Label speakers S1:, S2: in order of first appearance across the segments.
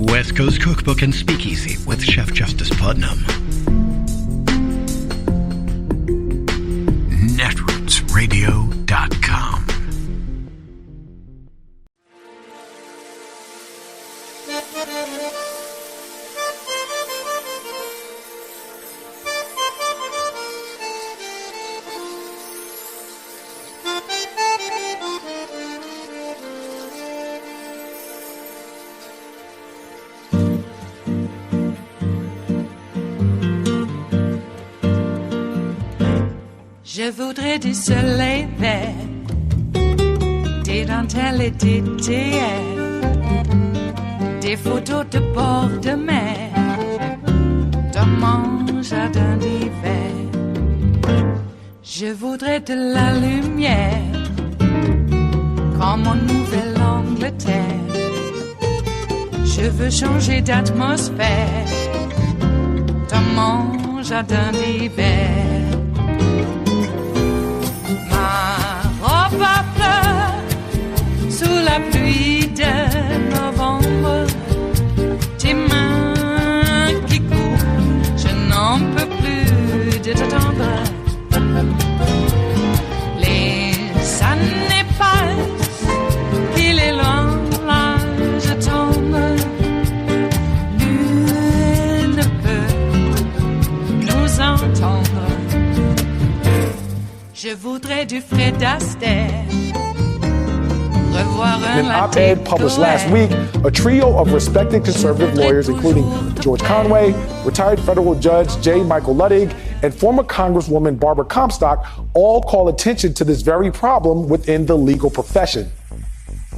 S1: West Coast Cookbook and Speakeasy with Chef Justice Putnam. Netrootsradio.com.
S2: Je voudrais du soleil vert, des dentelles et des théières, des photos de bord de mer, dans mon jardin d'hiver. Je voudrais de la lumière, comme en Nouvelle-Angleterre. Je veux changer d'atmosphère, dans mon jardin d'hiver. Ma fleur sous la pluie de novembre, tes mains qui courent, je n'en peux plus de t'attendre. Les années passent, qu'il est loin, là je tombe. Nul ne peut nous entendre. Je voudrais du Fred Astaire.
S3: In an op-ed published last week, a trio of respected conservative lawyers, including George Conway, retired federal judge J. Michael Luttig, and former Congresswoman Barbara Comstock, all call attention to this very problem within the legal profession.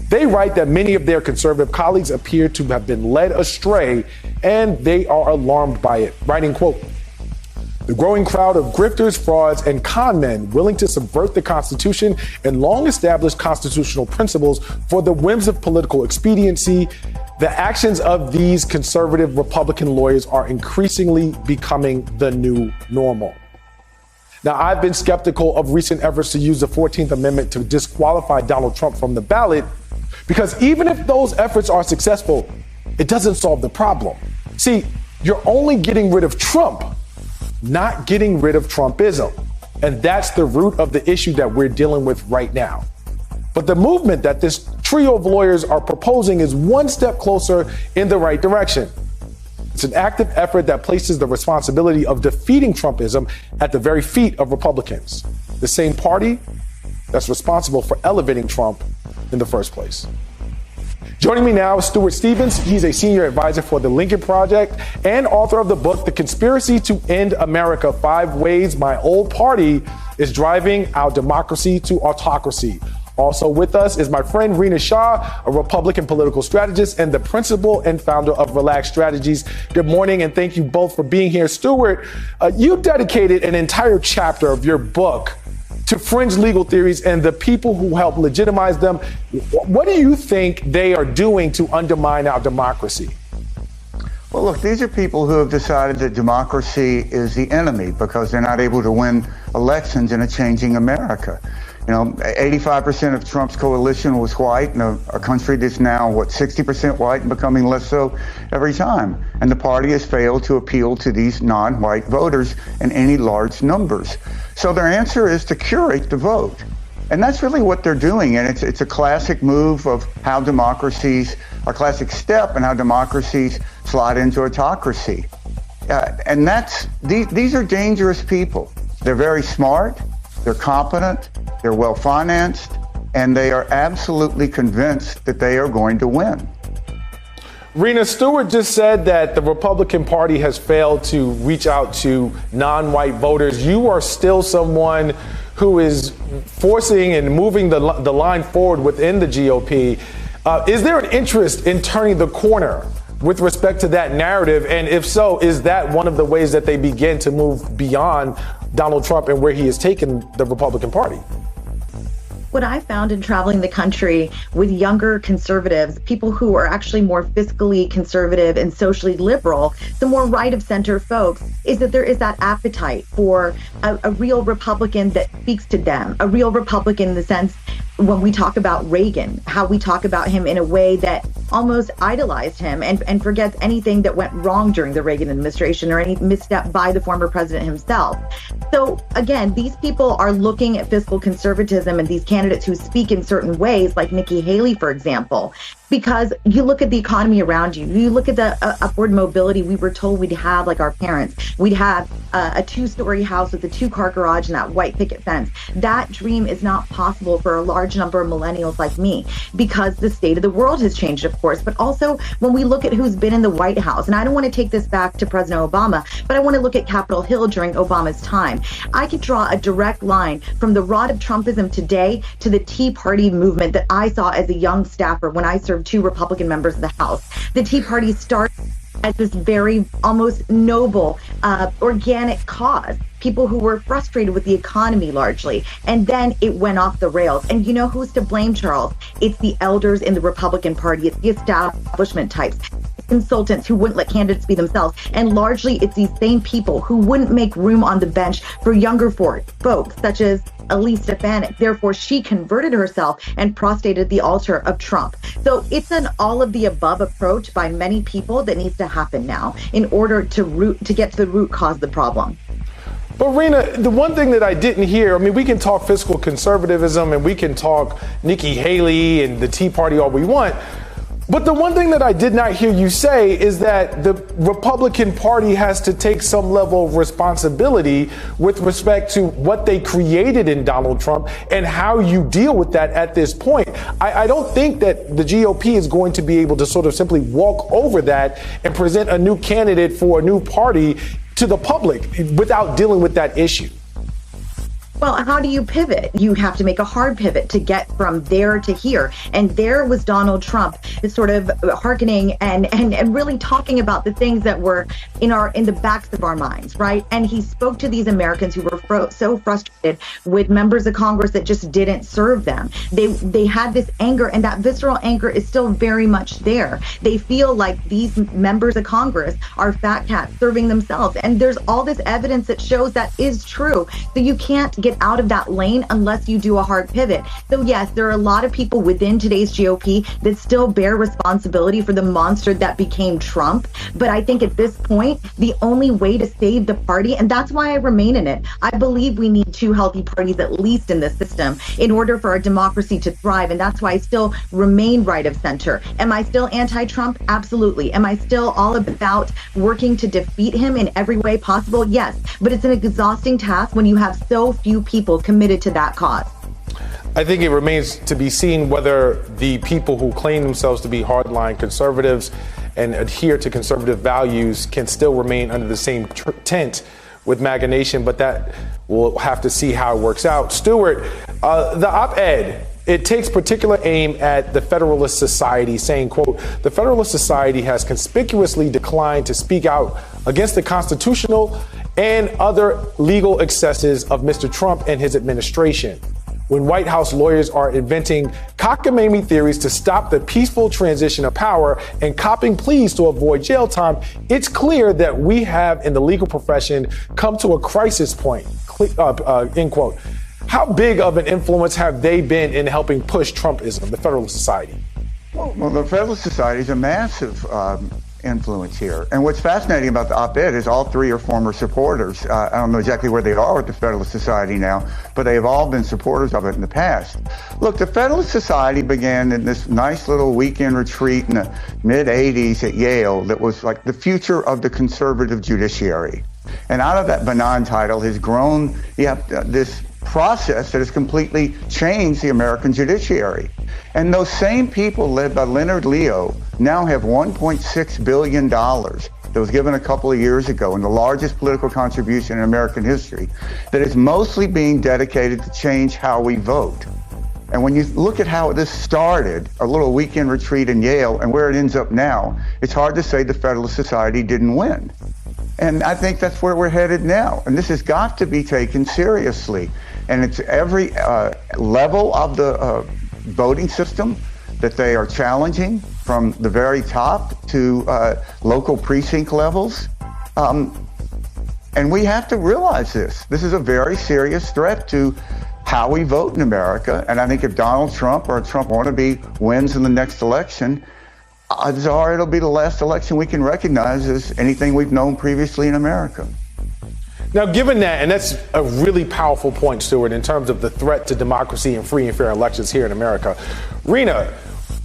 S3: They write that many of their conservative colleagues appear to have been led astray, and they are alarmed by it, writing, quote, "The growing crowd of grifters, frauds, and con men willing to subvert the Constitution and long-established constitutional principles for the whims of political expediency, the actions of these conservative Republican lawyers are increasingly becoming the new normal." Now, I've been skeptical of recent efforts to use the 14th Amendment to disqualify Donald Trump from the ballot, because even if those efforts are successful, it doesn't solve the problem. See, you're only getting rid of Trump, not getting rid of Trumpism. And that's the root of the issue that we're dealing with right now. But the movement that this trio of lawyers are proposing is one step closer in the right direction. It's an active effort that places the responsibility of defeating Trumpism at the very feet of Republicans, the same party that's responsible for elevating Trump in the first place. Joining me now is Stuart Stevens. He's a senior advisor for the Lincoln Project and author of the book, The Conspiracy to End America: 5 Ways My Old Party is Driving Our Democracy to Autocracy. Also with us is my friend Rena Shah, a Republican political strategist and the principal and founder of Relax Strategies. Good morning, and thank you both for being here. Stuart, you dedicated an entire chapter of your book to fringe legal theories and the people who help legitimize them. What do you think they are doing to undermine our democracy?
S4: Well, look, these are people who have decided that democracy is the enemy because they're not able to win elections in a changing America. You know, 85% of Trump's coalition was white in a country that's now, 60% white and becoming less so every time. And the party has failed to appeal to these non-white voters in any large numbers. So their answer is to curate the vote. And that's really what they're doing. And it's a classic move of how democracies, a classic step in how democracies slide into autocracy. And these are dangerous people. They're very smart, they're competent, they're well-financed, and they are absolutely convinced that they are going to win.
S3: Rena, Stewart just said that the Republican Party has failed to reach out to non-white voters. You are still someone who is forcing and moving the line forward within the GOP. Is there an interest in turning the corner with respect to that narrative? And if so, is that one of the ways that they begin to move beyond Donald Trump and where he has taken the Republican Party?
S5: What I found in traveling the country with younger conservatives, people who are actually more fiscally conservative and socially liberal, the more right of center folks, is that there is that appetite for a real Republican that speaks to them, a real Republican in the sense when we talk about Reagan, how we talk about him in a way that almost idolized him and forgets anything that went wrong during the Reagan administration or any misstep by the former president himself. So again, these people are looking at fiscal conservatism and these candidates who speak in certain ways, like Nikki Haley, for example, because you look at the economy around you, you look at the upward mobility we were told we'd have, like our parents. We'd have a 2-story house with a 2-car garage and that white picket fence. That dream is not possible for a large number of millennials like me because the state of the world has changed, of course, but also when we look at who's been in the White House, and I don't want to take this back to President Obama, but I want to look at Capitol Hill during Obama's time. I could draw a direct line from the rot of Trumpism today to the Tea Party movement that I saw as a young staffer when I served 2 Republican members of the House. The Tea Party started as this very almost noble, organic cause. People who were frustrated with the economy largely. And then it went off the rails. And you know who's to blame, Charles? It's the elders in the Republican Party. It's the establishment types, consultants who wouldn't let candidates be themselves. And largely it's these same people who wouldn't make room on the bench for younger folks, such as Elise Stefanik. Therefore, she converted herself and prostrated the altar of Trump. So it's an all of the above approach by many people that needs to happen now in order to get to the root cause of the problem.
S3: But Rena, the one thing that I didn't hear, I mean, we can talk fiscal conservatism and we can talk Nikki Haley and the Tea Party all we want. But the one thing that I did not hear you say is that the Republican Party has to take some level of responsibility with respect to what they created in Donald Trump and how you deal with that at this point. I don't think that the GOP is going to be able to sort of simply walk over that and present a new candidate for a new party to the public without dealing with that issue.
S5: Well, how do you pivot? You have to make a hard pivot to get from there to here. And there was Donald Trump sort of hearkening and really talking about the things that were in the backs of our minds, right? And he spoke to these Americans who were so frustrated with members of Congress that just didn't serve them. They had this anger, and that visceral anger is still very much there. They feel like these members of Congress are fat cats serving themselves. And there's all this evidence that shows that is true. So you can't get out of that lane unless you do a hard pivot. So yes, there are a lot of people within today's GOP that still bear responsibility for the monster that became Trump. But I think at this point, the only way to save the party, and that's why I remain in it, I believe we need 2 healthy parties at least in this system in order for our democracy to thrive. And that's why I still remain right of center. Am I still anti-Trump? Absolutely. Am I still all about working to defeat him in every way possible? Yes. But it's an exhausting task when you have so few people committed to that cause.
S3: I think it remains to be seen whether the people who claim themselves to be hardline conservatives and adhere to conservative values can still remain under the same tent with MAGA Nation, but that we'll have to see how it works out. Stuart, the op-ed, it takes particular aim at the Federalist Society, saying, quote, the Federalist Society has conspicuously declined to speak out against the constitutional and other legal excesses of Mr. Trump and his administration. When White House lawyers are inventing cockamamie theories to stop the peaceful transition of power and copping pleas to avoid jail time, it's clear that we have in the legal profession come to a crisis point, end quote. How big of an influence have they been in helping push Trumpism, the Federalist Society?
S4: Well, the Federalist Society is a massive influence here. And what's fascinating about the op-ed is all 3 are former supporters. I don't know exactly where they are with the Federalist Society now, but they have all been supporters of it in the past. Look, the Federalist Society began in this nice little weekend retreat in the mid-'80s at Yale that was like the future of the conservative judiciary. And out of that benign title has grown this process that has completely changed the American judiciary. And those same people led by Leonard Leo now have $1.6 billion that was given a couple of years ago, and the largest political contribution in American history, that is mostly being dedicated to change how we vote. And when you look at how this started, a little weekend retreat in Yale, and where it ends up now, it's hard to say the Federalist Society didn't win. And I think that's where we're headed now. And this has got to be taken seriously. And it's every level of the voting system that they are challenging, from the very top to local precinct levels. And we have to realize this. This is a very serious threat to how we vote in America. And I think if Donald Trump or a Trump wannabe wins in the next election, odds are it'll be the last election we can recognize as anything we've known previously in America.
S3: Now, given that, and that's a really powerful point, Stuart, in terms of the threat to democracy and free and fair elections here in America, Rena,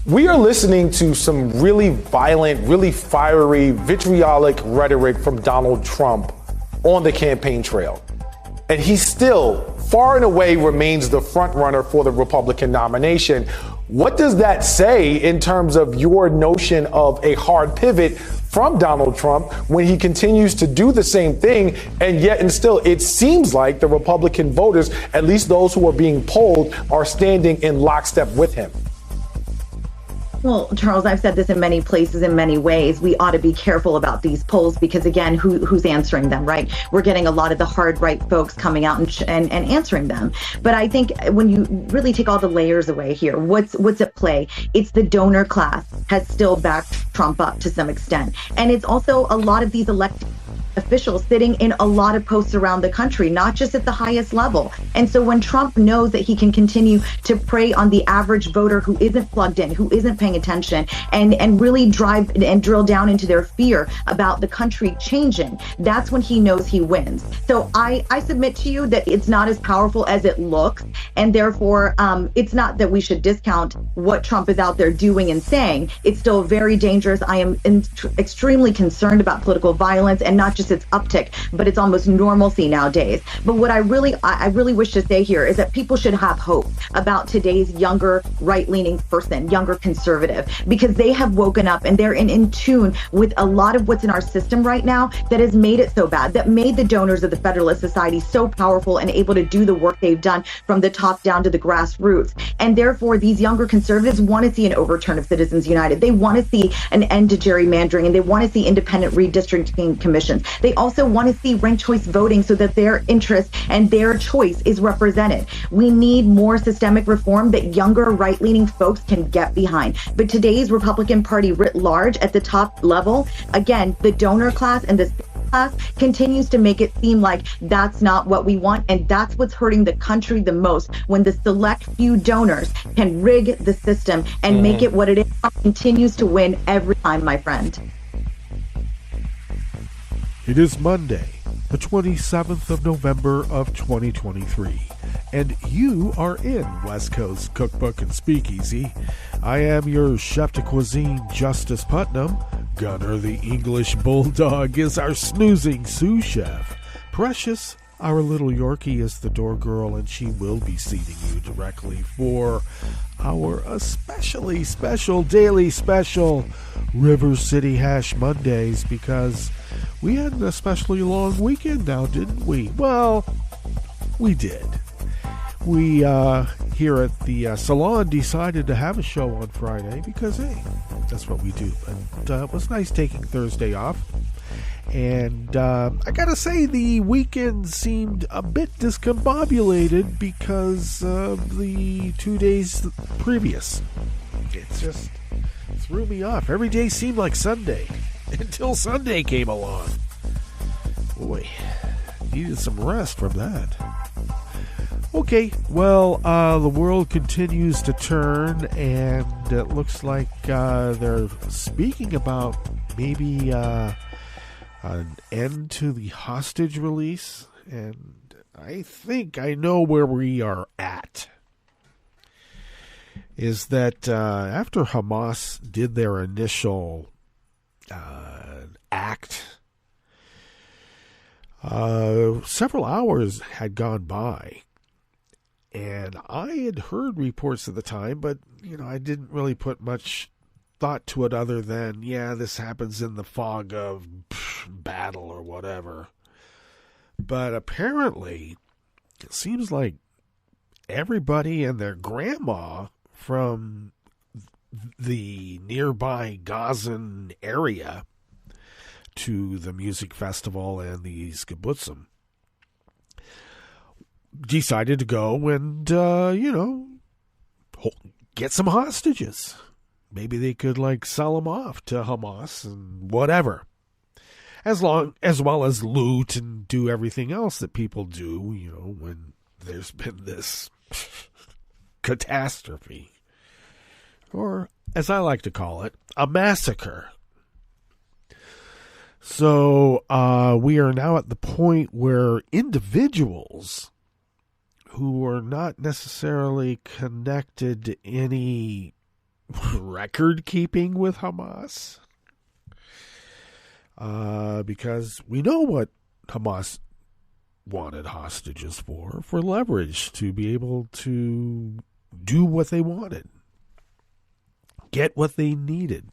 S3: we are listening to some really violent, really fiery, vitriolic rhetoric from Donald Trump on the campaign trail. And he still, far and away, remains the front runner for the Republican nomination. What does that say in terms of your notion of a hard pivot from Donald Trump when he continues to do the same thing, and yet and still it seems like the Republican voters, at least those who are being polled, are standing in lockstep with him?
S5: Well, Charles, I've said this in many places in many ways. We ought to be careful about these polls because, again, who's answering them, right? We're getting a lot of the hard right folks coming out and answering them. But I think when you really take all the layers away here, what's at play? It's the donor class has still backed Trump up to some extent. And it's also a lot of these elected officials sitting in a lot of posts around the country, not just at the highest level. And so when Trump knows that he can continue to prey on the average voter who isn't plugged in, who isn't paying attention, and really drive and drill down into their fear about the country changing, that's when he knows he wins. So I submit to you that it's not as powerful as it looks. And therefore, it's not that we should discount what Trump is out there doing and saying. It's still very dangerous. I am extremely concerned about political violence, and not just its uptick, but it's almost normalcy nowadays. But what I really wish to say here is that people should have hope about today's younger right-leaning person, younger conservative, because they have woken up and they're in tune with a lot of what's in our system right now that has made it so bad, that made the donors of the Federalist Society so powerful and able to do the work they've done from the top down to the grassroots. And therefore, these younger conservatives want to see an overturn of Citizens United. They want to see an end to gerrymandering, and they want to see independent redistricting commissions. They also want to see ranked choice voting so that their interest and their choice is represented. We need more systemic reform that younger right-leaning folks can get behind. But today's Republican Party writ large at the top level, again, the donor class and the class continues to make it seem like that's not what we want, and that's what's hurting the country the most, when the select few donors can rig the system and make it what it is. Continues to win every time, my friend.
S6: It is Monday, the 27th of November of 2023, and you are in West Coast Cookbook and Speakeasy. I am your chef de cuisine, Justice Putnam. Gunner the English Bulldog is our snoozing sous chef. Precious, our little Yorkie, is the door girl, and she will be seating you directly for our especially special daily special River City Hash Mondays, because we had an especially long weekend now, didn't we? Well, we did. We here at the salon decided to have a show on Friday because, hey, that's what we do. And it was nice taking Thursday off. And I gotta say, the weekend seemed a bit discombobulated because of the 2 days previous. It just threw me off. Every day seemed like Sunday until Sunday came along. Boy, needed some rest from that. Okay, well, the world continues to turn, and it looks like they're speaking about maybe an end to the hostage release, and I think I know where we are at. Is that after Hamas did their initial act, several hours had gone by, and I had heard reports at the time, but I didn't really put much thought to it other than, yeah, this happens in the fog of battle or whatever. But apparently, it seems like everybody and their grandma from the nearby Gazan area to the music festival and the kibbutzim decided to go and, get some hostages. Maybe they could, sell them off to Hamas and whatever. As well as loot and do everything else that people do, when there's been this catastrophe. Or, as I like to call it, a massacre. So we are now at the point where individuals who are not necessarily connected to any record keeping with Hamas, because we know what Hamas wanted hostages for leverage, to be able to do what they wanted, get what they needed.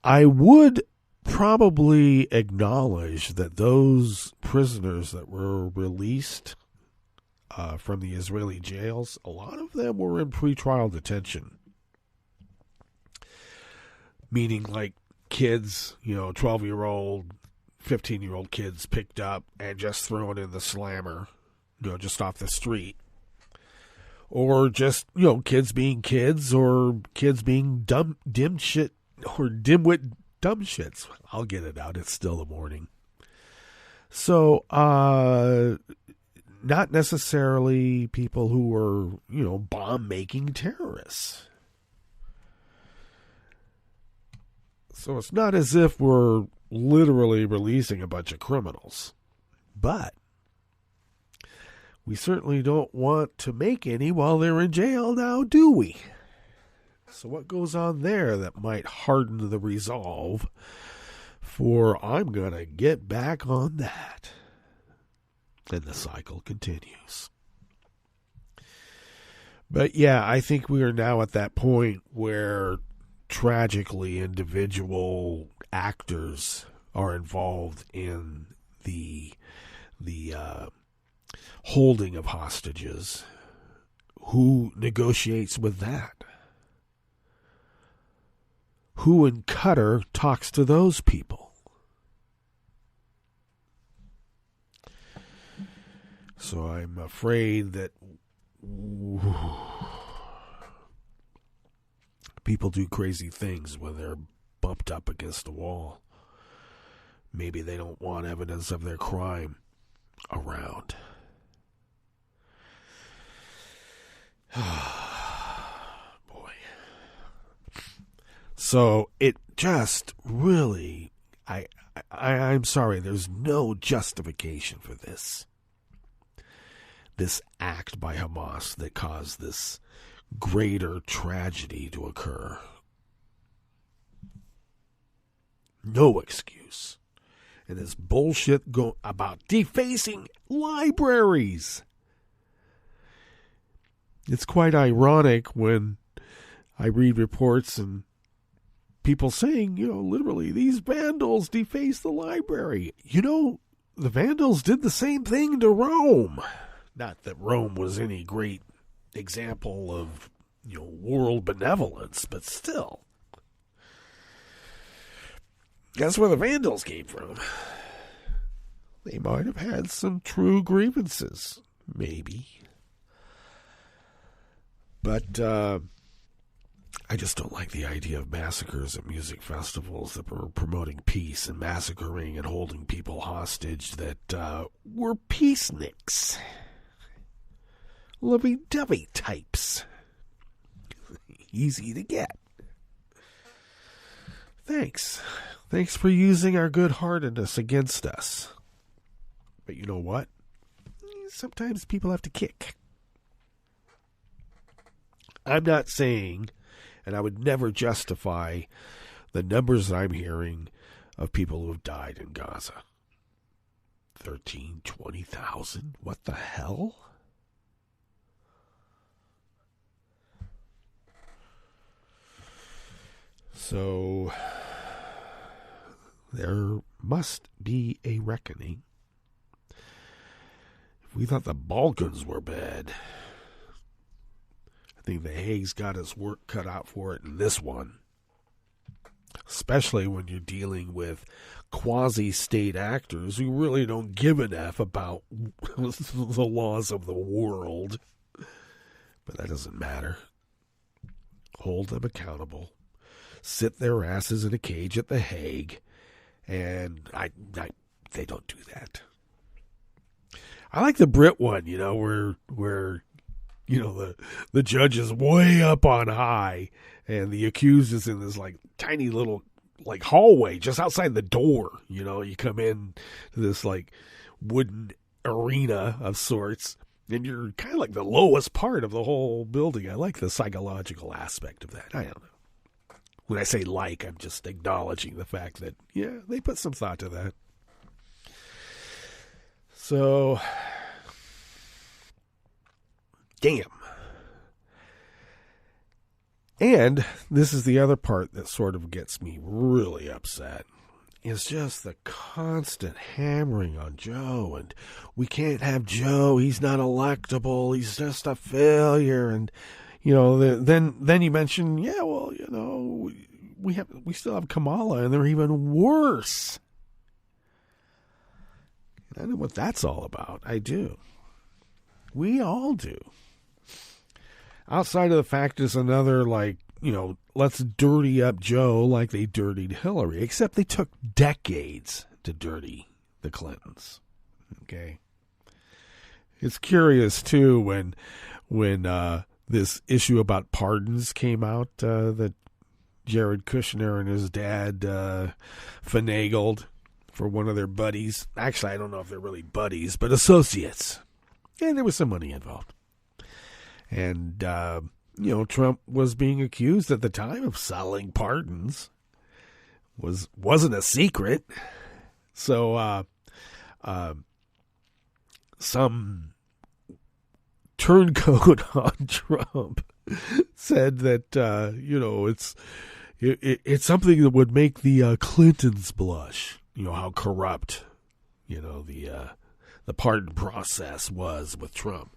S6: I would probably acknowledge that those prisoners that were released from the Israeli jails, a lot of them were in pretrial detention. Meaning like kids, 12-year-old, 15-year-old kids picked up and just thrown in the slammer, just off the street. Or just, kids being kids, or kids being dimwit dumb shits. I'll get it out. It's still the morning. So, not necessarily people who were, bomb-making terrorists. So it's not as if we're literally releasing a bunch of criminals. But we certainly don't want to make any while they're in jail now, do we? So what goes on there that might harden the resolve for I'm going to get back on that? And the cycle continues. But yeah, I think we are now at that point where tragically individual actors are involved in the holding of hostages. Who negotiates with that? Who in Qatar talks to those people? So I'm afraid that people do crazy things when they're bumped up against a wall. Maybe they don't want evidence of their crime around. Boy. So it just really, I'm sorry, there's no justification for this. This act by Hamas that caused this greater tragedy to occur. No excuse. And this bullshit about defacing libraries. It's quite ironic when I read reports and people saying, literally, these vandals defaced the library. The vandals did the same thing to Rome. Not that Rome was any great example of, world benevolence, but still. That's where the Vandals came from. They might have had some true grievances, maybe. But I just don't like the idea of massacres at music festivals that were promoting peace and massacring and holding people hostage that were peaceniks. Lovey-dovey types. Easy to get. Thanks. Thanks for using our good-heartedness against us. But you know what? Sometimes people have to kick. I'm not saying, and I would never justify the numbers that I'm hearing of people who have died in Gaza. 13, 20,000? What the hell? So there must be a reckoning. If we thought the Balkans were bad, I think the Hague's got its work cut out for it in this one. Especially when you're dealing with quasi-state actors who really don't give an F about the laws of the world. But that doesn't matter. Hold them accountable. Sit their asses in a cage at The Hague. And they don't do that. I like the Brit one, where the judge is way up on high, and the accused is in this like tiny little like hallway just outside the door. You come in to this like wooden arena of sorts, and you're kind of like the lowest part of the whole building. I like the psychological aspect of that. I don't know. When I say like, I'm just acknowledging the fact that, yeah, they put some thought to that. So, damn. And this is the other part that sort of gets me really upset. It's just the constant hammering on Joe, and we can't have Joe. He's not electable. He's just a failure. And then you mention, yeah, well, we still have Kamala, and they're even worse. I know what that's all about. I do. We all do. Outside of the fact is another, let's dirty up Joe like they dirtied Hillary, except they took decades to dirty the Clintons. Okay. It's curious, too, when this issue about pardons came out, that Jared Kushner and his dad finagled for one of their buddies. Actually, I don't know if they're really buddies, but associates. And there was some money involved. And, Trump was being accused at the time of selling pardons. Wasn't a secret. So, some turncoat on Trump said that, it's something that would make the Clintons blush. How corrupt, the pardon process was with Trump.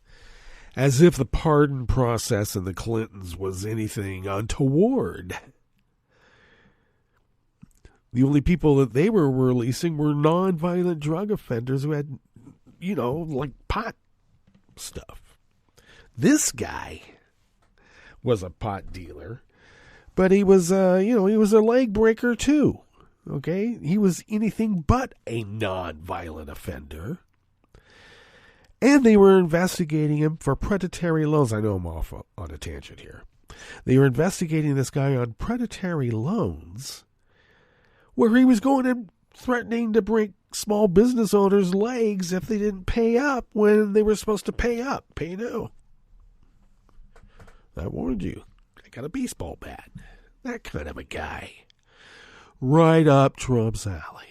S6: As if the pardon process in the Clintons was anything untoward. The only people that they were releasing were nonviolent drug offenders who had, pot stuff. This guy was a pot dealer, but he was, he was a leg breaker too. Okay? He was anything but a nonviolent offender. And they were investigating him for predatory loans. I know I'm off on a tangent here. They were investigating this guy on predatory loans, where he was going and threatening to break small business owners' legs if they didn't pay up when they were supposed to pay up. Pay now. I warned you. I got a baseball bat. That kind of a guy. Right up Trump's alley.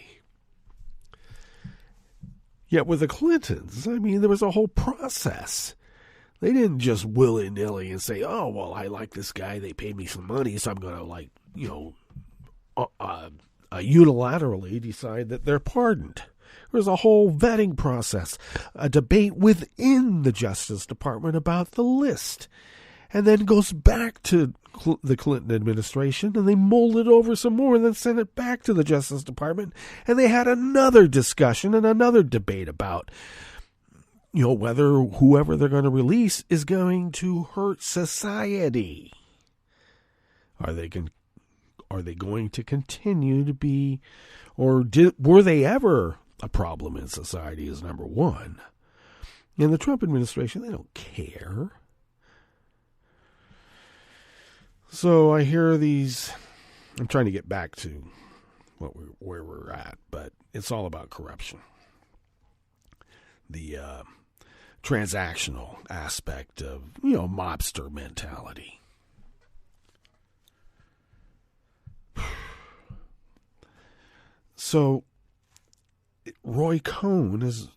S6: Yet with the Clintons, there was a whole process. They didn't just willy-nilly and say, oh, well, I like this guy. They paid me some money, so I'm going to, unilaterally decide that they're pardoned. There was a whole vetting process, a debate within the Justice Department about the list, and then goes back to the Clinton administration, and they mulled it over some more and then sent it back to the Justice Department, and they had another discussion and another debate about, whether whoever they're going to release is going to hurt society. Are they going to continue to be, or were they ever a problem in society is number one. In the Trump administration, they don't care. So I hear these, I'm trying to get back to where we're at, but it's all about corruption. The transactional aspect of, mobster mentality. So Roy Cohn is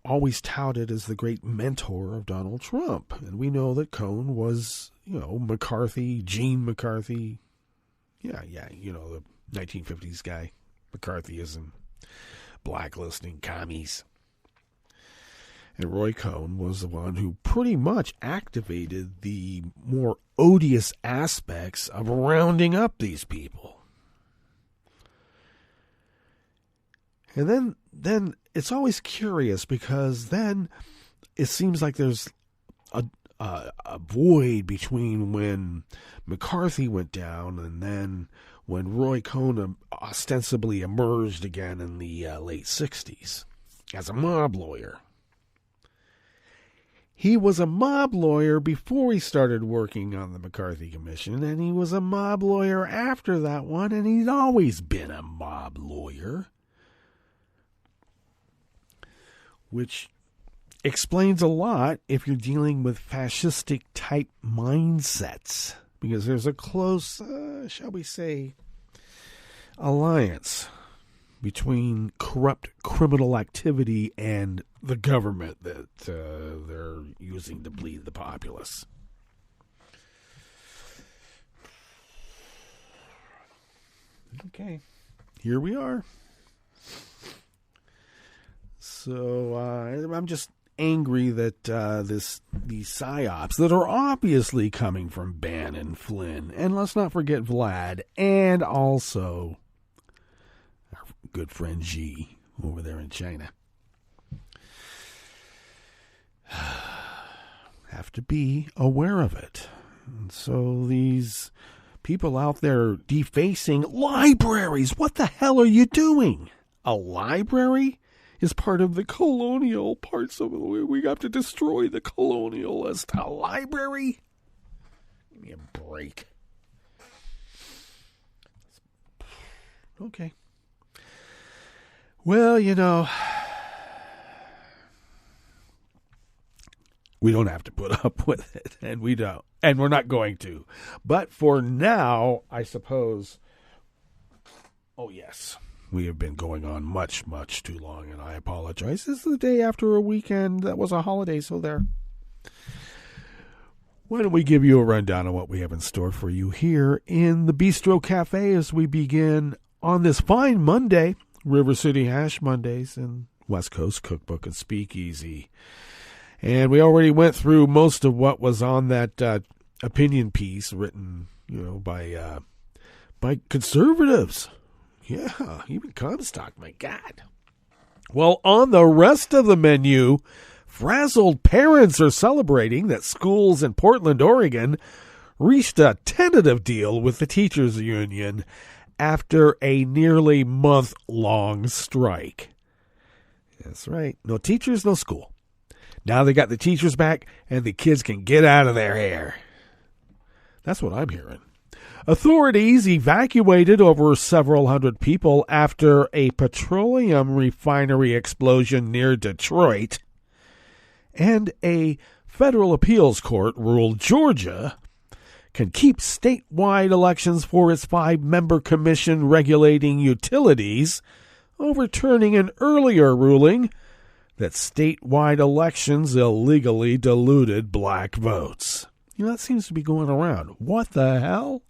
S6: always touted as the great mentor of Donald Trump. And we know that Cohn was, McCarthy, Gene McCarthy. Yeah, the 1950s guy. McCarthyism, blacklisting commies. And Roy Cohn was the one who pretty much activated the more odious aspects of rounding up these people. And then it's always curious because then it seems like there's a void between when McCarthy went down and then when Roy Cohn ostensibly emerged again in the late 60s as a mob lawyer. He was a mob lawyer before he started working on the McCarthy Commission, and he was a mob lawyer after that one, and he's always been a mob lawyer. Which explains a lot if you're dealing with fascistic type mindsets, because there's a close, shall we say, alliance between corrupt criminal activity and the government that they're using to bleed the populace. Okay, here we are. So I'm just angry that these psyops that are obviously coming from Bannon, Flynn, and let's not forget Vlad, and also our good friend Xi over there in China, have to be aware of it. And so these people out there defacing libraries, what the hell are you doing? A library is part of the colonial parts of it. We have to destroy the colonialist. A library? Give me a break. Okay. Well, you know, we don't have to put up with it, and we don't. And we're not going to. But for now, I suppose, oh yes, we have been going on much, much too long, and I apologize. This is the day after a weekend that was a holiday, so there. Why don't we give you a rundown of what we have in store for you here in the Bistro Cafe as we begin on this fine Monday, River City Hash Mondays and West Coast Cookbook and Speakeasy. And we already went through most of what was on that opinion piece written, by conservatives. Yeah, even Comstock, my God. Well, on the rest of the menu, frazzled parents are celebrating that schools in Portland, Oregon reached a tentative deal with the teachers union after a nearly month-long strike. That's right. No teachers, no school. Now they got the teachers back, and the kids can get out of their hair. That's what I'm hearing. Authorities evacuated over several hundred people after a petroleum refinery explosion near Detroit. And a federal appeals court ruled Georgia can keep statewide elections for its 5-member commission regulating utilities, overturning an earlier ruling that statewide elections illegally diluted black votes. You know, that seems to be going around. What the hell?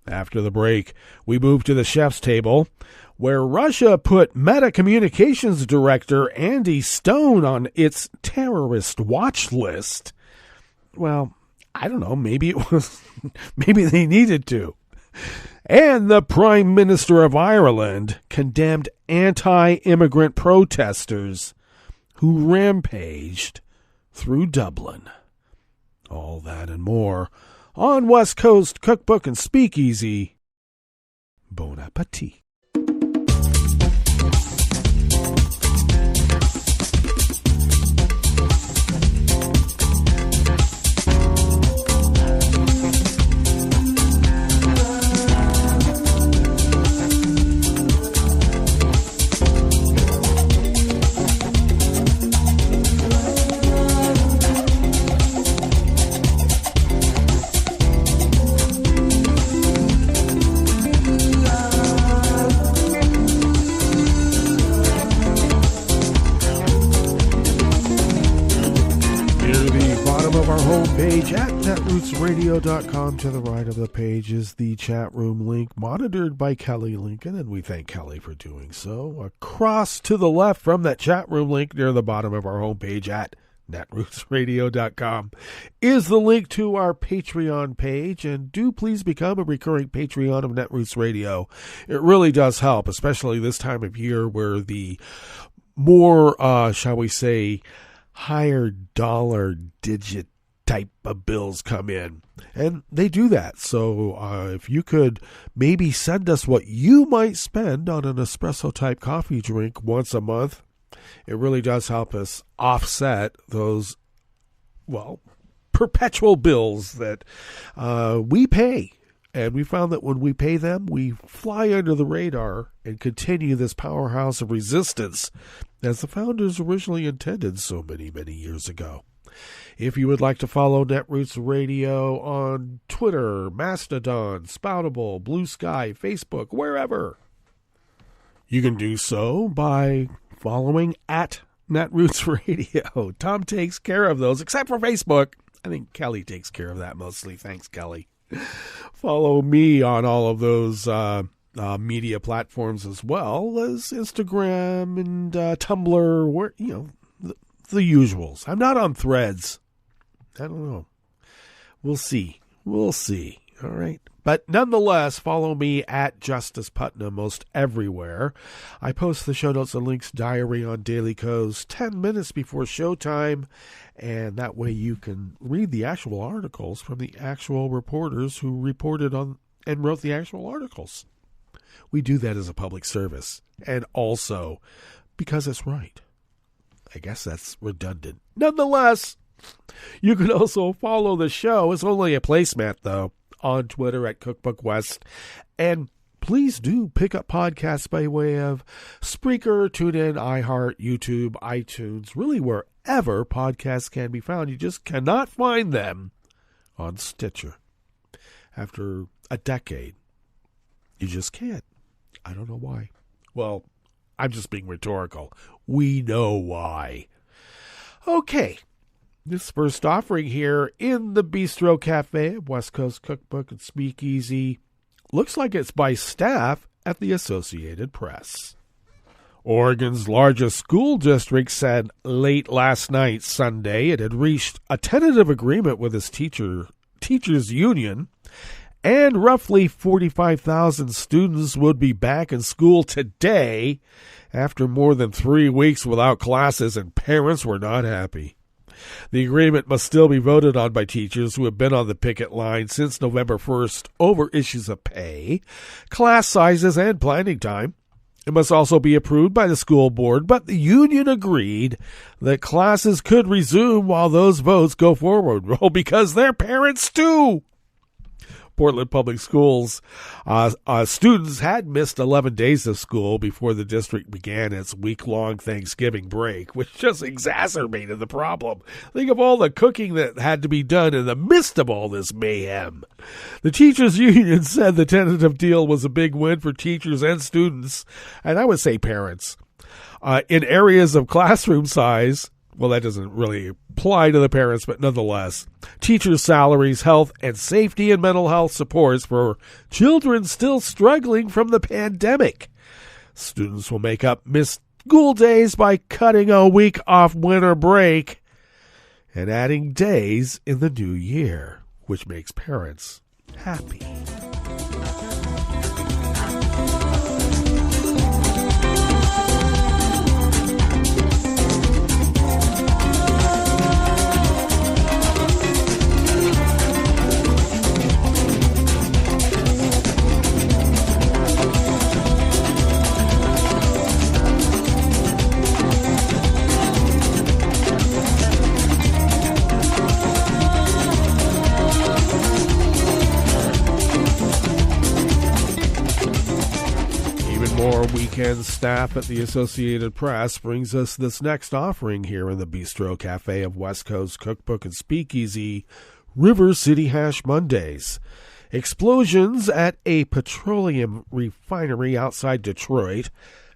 S6: After the break, we move to the chef's table, where Russia put Meta Communications Director Andy Stone on its terrorist watch list. Well, I don't know, maybe they needed to. And the Prime Minister of Ireland condemned anti-immigrant protesters who rampaged through Dublin. All that and more on West Coast Cookbook and Speakeasy. Bon appetit. Page at netrootsradio.com. To the right of the page is the chat room link, monitored by Kelly Lincoln, and we thank Kelly for doing so. Across to the left from that chat room link near the bottom of our homepage at netrootsradio.com is the link to our Patreon page, and do please become a recurring Patreon of Netroots Radio. It really does help, especially this time of year where the more, shall we say, higher dollar digit type of bills come in, and they do that. So if you could maybe send us what you might spend on an espresso type coffee drink once a month, it really does help us offset those perpetual bills that we pay. And we found that when we pay them, we fly under the radar and continue this powerhouse of resistance as the founders originally intended so many, many years ago. If you would like to follow Netroots Radio on Twitter, Mastodon, Spoutable, Blue Sky, Facebook, wherever, you can do so by following at Netroots Radio. Tom takes care of those, except for Facebook. I think Kelly takes care of that mostly. Thanks, Kelly. Follow me on all of those media platforms as well as Instagram and Tumblr, where the usuals. I'm not on Threads. I don't know. We'll see. All right. But nonetheless, follow me at Justice Putnam most everywhere. I post the show notes and links diary on Daily Kos 10 minutes before showtime, and that way you can read the actual articles from the actual reporters who reported on and wrote the actual articles. We do that as a public service, and also because it's right. I guess that's redundant. Nonetheless, you can also follow the show. It's only a placemat, though, on Twitter at Cookbook West. And please do pick up podcasts by way of Spreaker, TuneIn, iHeart, YouTube, iTunes, really wherever podcasts can be found. You just cannot find them on Stitcher. After a decade, you just can't. I don't know why. Well, I'm just being rhetorical. We know why. Okay. This first offering here in the Bistro Cafe of West Coast Cookbook and Speakeasy looks like it's by staff at the Associated Press. Oregon's largest school district said late last night, Sunday, it had reached a tentative agreement with its teachers union, and roughly 45,000 students would be back in school today after more than 3 weeks without classes, and parents were not happy. The agreement must still be voted on by teachers who have been on the picket line since November 1st over issues of pay, class sizes, and planning time. It must also be approved by the school board, but the union agreed that classes could resume while those votes go forward. Well, because they're parents too. Portland Public Schools students had missed 11 days of school before the district began its week-long Thanksgiving break, which just exacerbated the problem. Think of all the cooking that had to be done in the midst of all this mayhem. The teachers' union said the tentative deal was a big win for teachers and students, and I would say parents. In areas of classroom size, well, that doesn't really apply to the parents, but nonetheless, teachers' salaries, health and safety, and mental health supports for children still struggling from the pandemic. Students will make up missed school days by cutting a week off winter break and adding days in the new year, which makes parents happy. Weekend staff at the Associated Press brings us this next offering here in the Bistro Cafe of West Coast Cookbook and Speakeasy, River City Hash Mondays. Explosions at a petroleum refinery outside Detroit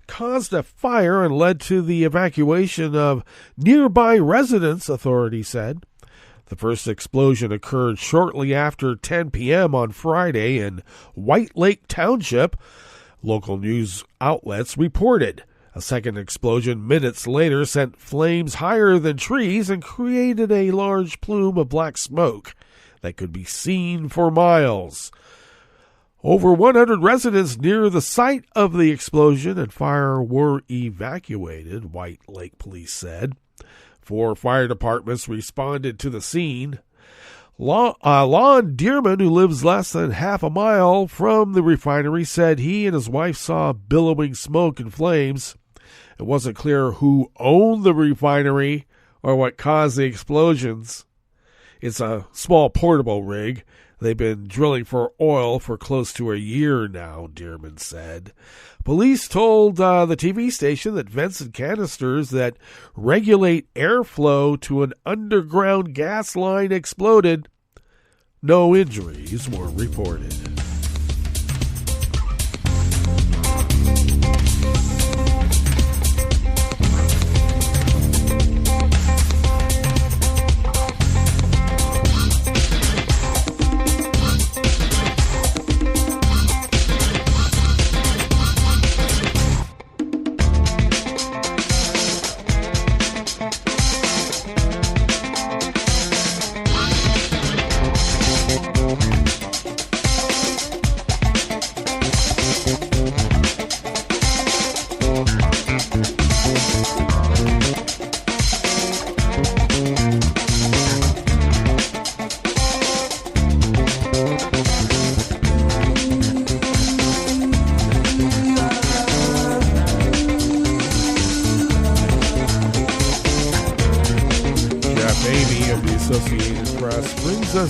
S6: caused a fire and led to the evacuation of nearby residents, authorities said. The first explosion occurred shortly after 10 p.m. on Friday in White Lake Township, local news outlets reported. A second explosion minutes later sent flames higher than trees and created a large plume of black smoke that could be seen for miles. Over 100 residents near the site of the explosion and fire were evacuated, White Lake Police said. 4 fire departments responded to the scene. Lon Dearman, who lives less than half a mile from the refinery, said he and his wife saw billowing smoke and flames. It wasn't clear who owned the refinery or what caused the explosions. It's a small portable rig. They've been drilling for oil for close to a year now, Dearman said. Police told the TV station that vents and canisters that regulate airflow to an underground gas line exploded. No injuries were reported.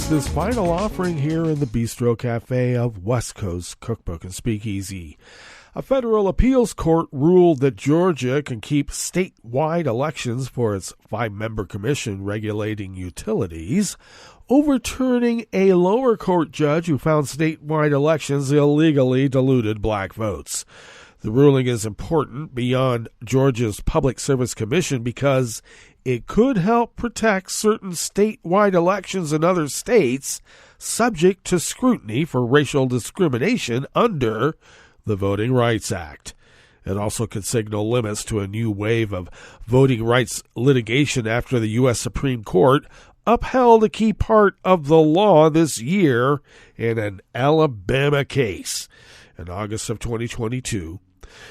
S6: This final offering here in the Bistro Cafe of West Coast Cookbook and Speakeasy. A federal appeals court ruled that Georgia can keep statewide elections for its 5-member commission regulating utilities, overturning a lower court judge who found statewide elections illegally diluted black votes. The ruling is important beyond Georgia's Public Service Commission because it could help protect certain statewide elections in other states subject to scrutiny for racial discrimination under the Voting Rights Act. It also could signal limits to a new wave of voting rights litigation after the U.S. Supreme Court upheld a key part of the law this year in an Alabama case. In August of 2022,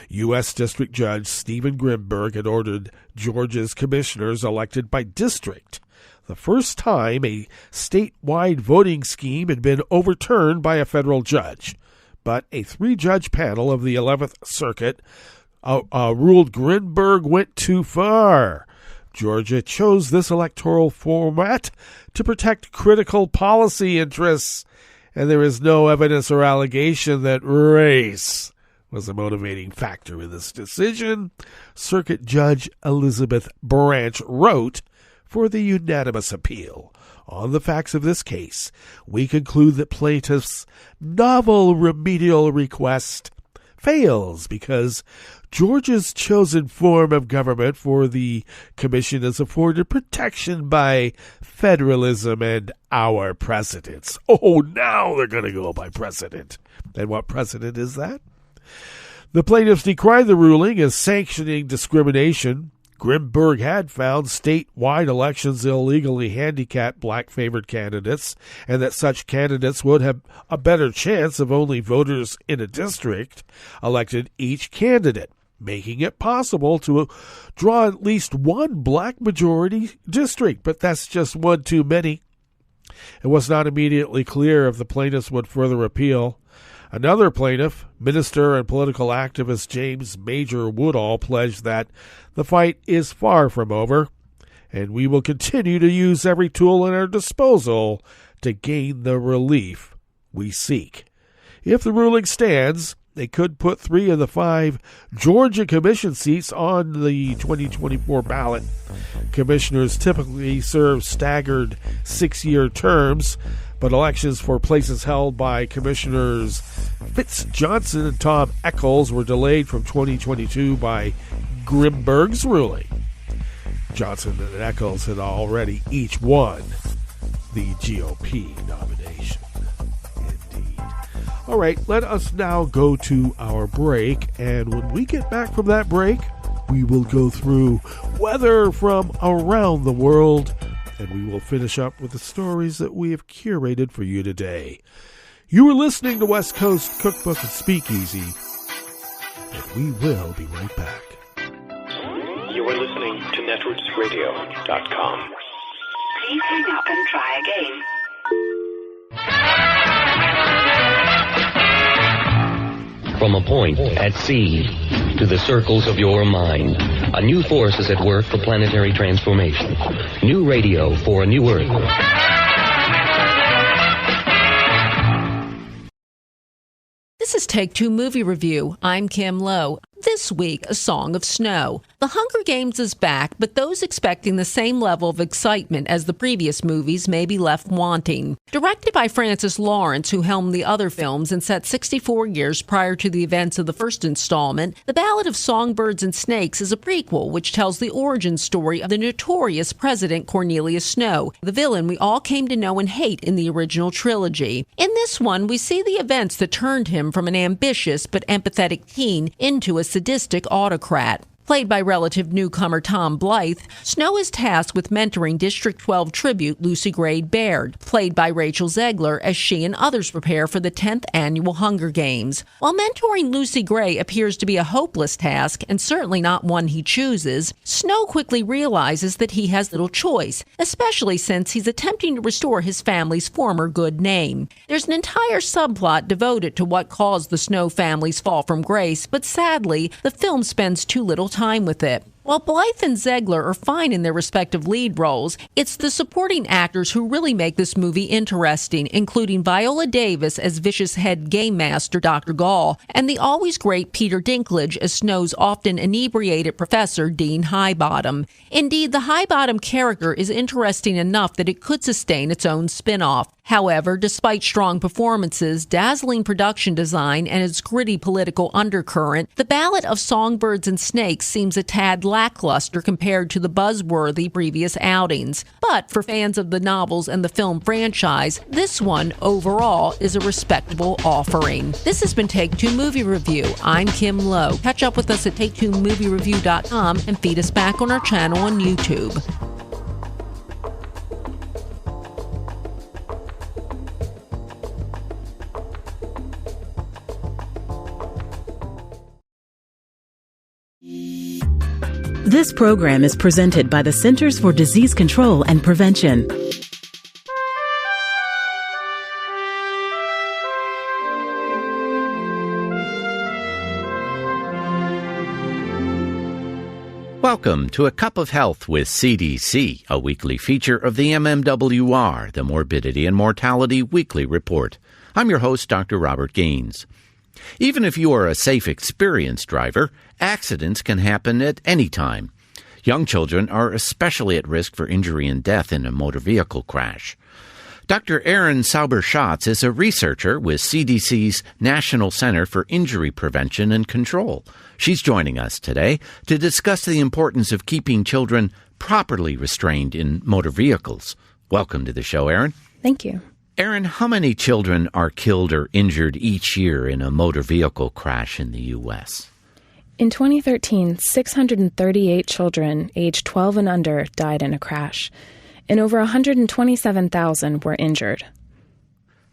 S6: U.S. District Judge Stephen Grimberg had ordered Georgia's commissioners elected by district, the first time a statewide voting scheme had been overturned by a federal judge. But a 3-judge panel of the 11th Circuit ruled Grimberg went too far. Georgia chose this electoral format to protect critical policy interests, and there is no evidence or allegation that race was a motivating factor in this decision, Circuit Judge Elizabeth Branch wrote for the unanimous appeal. On the facts of this case, we conclude that plaintiffs' novel remedial request fails because Georgia's chosen form of government for the commission is afforded protection by federalism and our precedents. Oh, now they're going to go by precedent. And what precedent is that? The plaintiffs decried the ruling as sanctioning discrimination. Grimberg had found statewide elections illegally handicapped black-favored candidates, and that such candidates would have a better chance of only voters in a district elected each candidate, making it possible to draw at least one black-majority district, but that's just one too many. It was not immediately clear if the plaintiffs would further appeal. Another plaintiff, minister and political activist James Major Woodall, pledged that the fight is far from over, and we will continue to use every tool at our disposal to gain the relief we seek. If the ruling stands, they could put 3 of the 5 Georgia commission seats on the 2024 ballot. Commissioners typically serve staggered 6-year terms, but elections for places held by Commissioners Fitz Johnson and Tom Echols were delayed from 2022 by Grimberg's ruling. Johnson and Echols had already each won the GOP nomination. Indeed. All right, let us now go to our break, and when we get back from that break, we will go through weather from around the world, and we will finish up with the stories that we have curated for you today. You are listening to West Coast Cookbook and Speakeasy, and we will be right back.
S7: You are listening to netrootsradio.com.
S8: Please hang up and try again.
S9: From a point at sea to the circles of your mind, a new force is at work for planetary transformation. New radio for a new Earth.
S10: This is Take Two Movie Review. I'm Kim Lowe. This week, A Song of Snow. The Hunger Games is back, but those expecting the same level of excitement as the previous movies may be left wanting. Directed by Francis Lawrence, who helmed the other films and set 64 years prior to the events of the first installment, The Ballad of Songbirds and Snakes is a prequel which tells the origin story of the notorious President Cornelius Snow, the villain we all came to know and hate in the original trilogy. In this one, we see the events that turned him from an ambitious but empathetic teen into a sadistic autocrat. Played by relative newcomer Tom Blythe, Snow is tasked with mentoring District 12 tribute Lucy Gray Baird, played by Rachel Zegler, as she and others prepare for the 10th annual Hunger Games. While mentoring Lucy Gray appears to be a hopeless task, and certainly not one he chooses, Snow quickly realizes that he has little choice, especially since he's attempting to restore his family's former good name. There's an entire subplot devoted to what caused the Snow family's fall from grace, but sadly, the film spends too little time with it. While Blythe and Zegler are fine in their respective lead roles, it's the supporting actors who really make this movie interesting, including Viola Davis as vicious head game master Dr. Gall, and the always great Peter Dinklage as Snow's often inebriated professor Dean Highbottom. Indeed, the Highbottom character is interesting enough that it could sustain its own spin-off. However, despite strong performances, dazzling production design, and its gritty political undercurrent, The Ballad of Songbirds and Snakes seems a tad lackluster compared to the buzzworthy previous outings. But for fans of the novels and the film franchise, this one, overall, is a respectable offering. This has been Take Two Movie Review. I'm Kim Lowe. Catch up with us at TakeTwoMovieReview.com and feed us back on our channel on YouTube.
S11: This program is presented by the Centers for Disease Control and Prevention.
S12: Welcome to A Cup of Health with CDC, a weekly feature of the MMWR, the Morbidity and Mortality Weekly Report. I'm your host, Dr. Robert Gaines. Even if you are a safe, experienced driver, accidents can happen at any time. Young children are especially at risk for injury and death in a motor vehicle crash. Dr. Erin Sauber-Schatz is a researcher with CDC's National Center for Injury Prevention and Control. She's joining us today to discuss the importance of keeping children properly restrained in motor vehicles. Welcome to the show, Erin.
S13: Thank you.
S12: Erin, how many children are killed or injured each year in a motor vehicle crash in the U.S.?
S13: In 2013, 638 children aged 12 and under died in a crash, and over 127,000 were injured.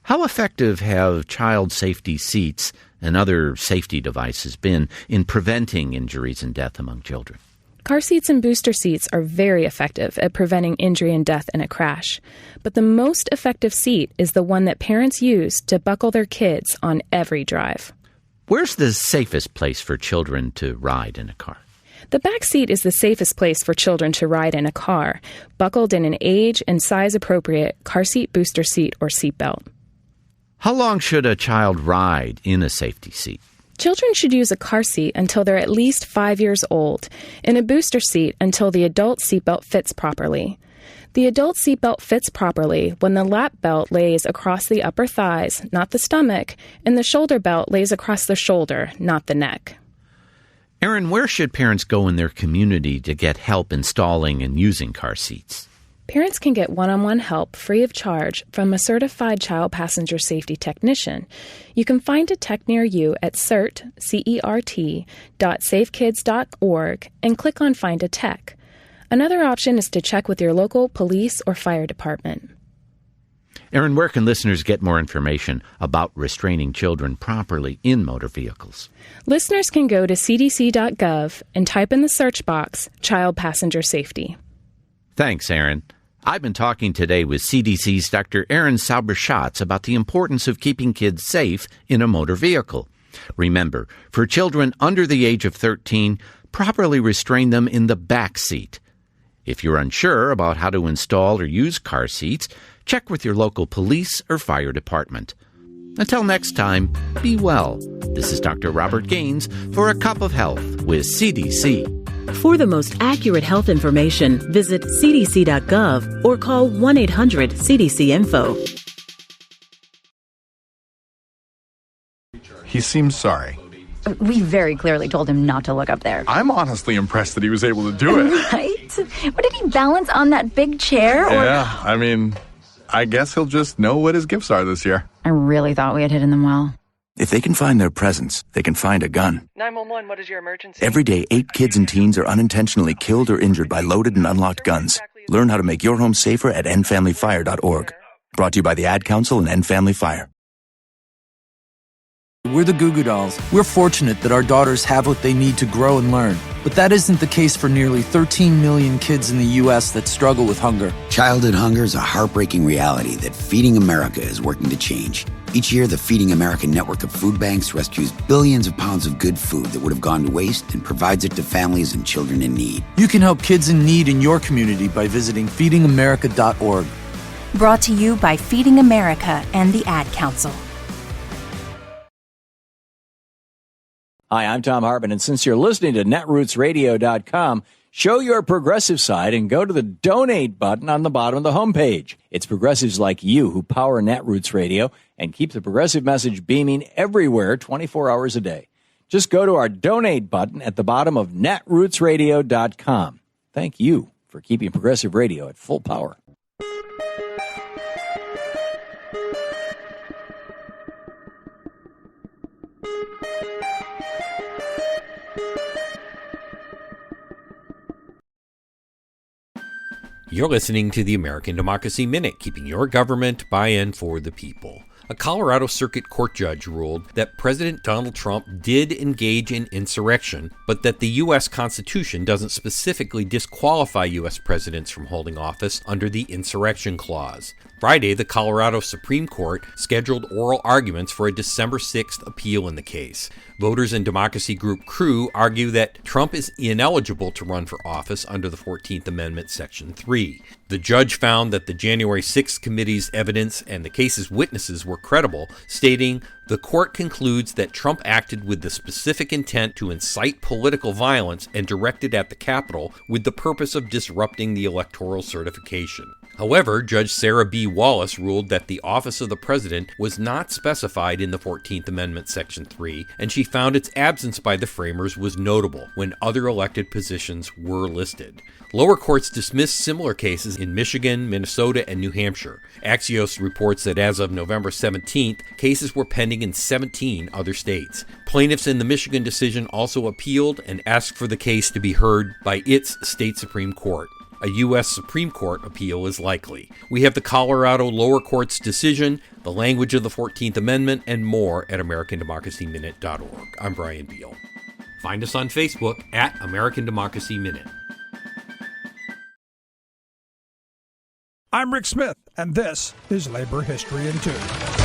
S12: How effective have child safety seats and other safety devices been in preventing injuries and death among children?
S13: Car seats and booster seats are very effective at preventing injury and death in a crash, but the most effective seat is the one that parents use to buckle their kids on every drive.
S12: Where's the safest place for children to ride in a car?
S13: The back seat is the safest place for children to ride in a car, buckled in an age and size-appropriate car seat, booster seat, or seatbelt.
S12: How long should a child ride in a safety seat?
S13: Children should use a car seat until they're at least 5 years old, and a booster seat until the adult seatbelt fits properly. The adult seatbelt fits properly when the lap belt lays across the upper thighs, not the stomach, and the shoulder belt lays across the shoulder, not the neck.
S12: Erin, where should parents go in their community to get help installing and using car seats?
S13: Parents can get one-on-one help free of charge from a certified child passenger safety technician. You can find a tech near you at cert.safekids.org and click on Find a Tech. Another option is to check with your local police or fire department.
S12: Erin, where can listeners get more information about restraining children properly in motor vehicles?
S13: Listeners can go to cdc.gov and type in the search box, Child Passenger Safety.
S12: Thanks, Erin. I've been talking today with CDC's Dr. Erin Sauber-Schatz about the importance of keeping kids safe in a motor vehicle. Remember, for children under the age of 13, properly restrain them in the back seat. If you're unsure about how to install or use car seats, check with your local police or fire department. Until next time, be well. This is Dr. Robert Gaines for A Cup of Health with CDC.
S11: For the most accurate health information, visit cdc.gov or call 1-800-CDC-INFO.
S14: He seems sorry.
S15: We very clearly told him not to look up there.
S14: I'm honestly impressed that he was able to do it.
S15: Right? What, did he balance on that big chair?
S14: Yeah, I mean, I guess he'll just know what his gifts are this year.
S15: I really thought we had hidden them well.
S16: If they can find their presents, they can find a gun.
S17: 911, what is your emergency?
S16: Every day, 8 kids and teens are unintentionally killed or injured by loaded and unlocked guns. Learn how to make your home safer at endfamilyfire.org. Brought to you by the Ad Council and End Family Fire.
S18: We're the Goo Goo Dolls. We're fortunate that our daughters have what they need to grow and learn. But that isn't the case for nearly 13 million kids in the U.S. that struggle with hunger.
S19: Childhood hunger is a heartbreaking reality that Feeding America is working to change. Each year, the Feeding America network of food banks rescues billions of pounds of good food that would have gone to waste and provides it to families and children in need.
S18: You can help kids in need in your community by visiting feedingamerica.org.
S20: Brought to you by Feeding America and the Ad Council.
S21: Hi, I'm Tom Hartman, and since you're listening to netrootsradio.com, show your progressive side and go to the donate button on the bottom of the homepage. It's progressives like you who power Netroots Radio and keep the progressive message beaming everywhere 24 hours a day. Just go to our donate button at the bottom of netrootsradio.com. Thank you for keeping progressive radio at full power.
S22: You're listening to the American Democracy Minute, keeping your government by and for the people. A Colorado Circuit Court judge ruled that President Donald Trump did engage in insurrection, but that the U.S. Constitution doesn't specifically disqualify U.S. presidents from holding office under the Insurrection Clause. Friday, the Colorado Supreme Court scheduled oral arguments for a December 6th appeal in the case. Voters and democracy group Crew argue that Trump is ineligible to run for office under the 14th Amendment, Section 3. The judge found that the January 6th committee's evidence and the case's witnesses were credible, stating, "The court concludes that Trump acted with the specific intent to incite political violence and directed at the Capitol with the purpose of disrupting the electoral certification." However, Judge Sarah B. Wallace ruled that the office of the president was not specified in the 14th Amendment, Section 3, and she found its absence by the framers was notable when other elected positions were listed. Lower courts dismissed similar cases in Michigan, Minnesota, and New Hampshire. Axios reports that as of November 17th, cases were pending in 17 other states. Plaintiffs in the Michigan decision also appealed and asked for the case to be heard by its state Supreme Court. A U.S. Supreme Court appeal is likely. We have the Colorado lower court's decision, the language of the 14th Amendment, and more at AmericanDemocracyMinute.org. I'm Brian Beal. Find us on Facebook at American Democracy Minute.
S23: I'm Rick Smith, and this is Labor History in 2.